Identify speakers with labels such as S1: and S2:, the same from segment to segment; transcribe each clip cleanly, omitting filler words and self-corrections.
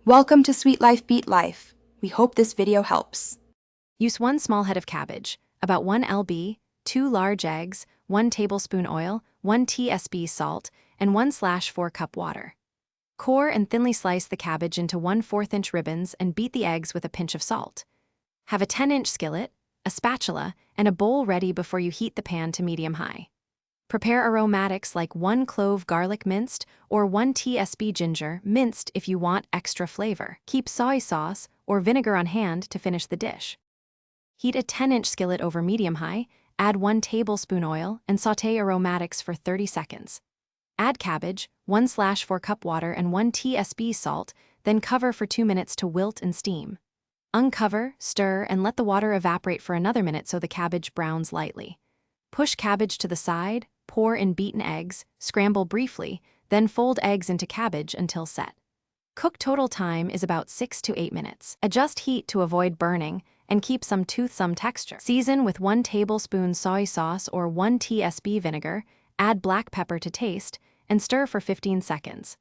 S1: Welcome to Sweet Life Beat Life. We hope this video helps.
S2: Use 1 small head of cabbage, about 1 lb, 2 large eggs, 1 tablespoon oil, 1 tsp salt, and 1/4 cup water. Core and thinly slice the cabbage into 1/4 inch ribbons and beat the eggs with a pinch of salt. Have a 10-inch skillet, a spatula, and a bowl ready before you heat the pan to medium-high. Prepare aromatics like 1 clove garlic minced or 1 tsp ginger minced if you want extra flavor. Keep soy sauce or vinegar on hand to finish the dish. Heat a 10-inch skillet over medium-high, add 1 tablespoon oil, and sauté aromatics for 30 seconds. Add cabbage, 1/4 cup water, and 1 tsp salt, then cover for 2 minutes to wilt and steam. Uncover, stir, and let the water evaporate for another minute so the cabbage browns lightly. Push cabbage to the side, pour in beaten eggs, scramble briefly, then fold eggs into cabbage until set. Cook total time is about 6 to 8 minutes. Adjust heat to avoid burning and keep some toothsome texture. Season with 1 tablespoon soy sauce or 1 tsp vinegar, add black pepper to taste, and stir for 15 seconds.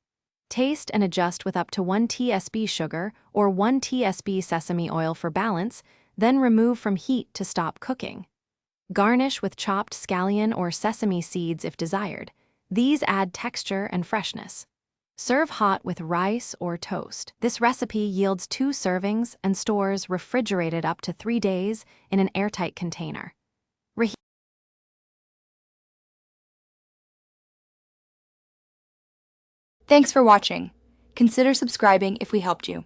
S2: Taste and adjust with up to 1 tsp sugar or 1 tsp sesame oil for balance, then remove from heat to stop cooking. Garnish with chopped scallion or sesame seeds if desired. These add texture and freshness. Serve hot with rice or toast. This recipe yields 2 servings and stores refrigerated up to 3 days in an airtight container.
S1: Thanks for watching. Consider subscribing if we helped you.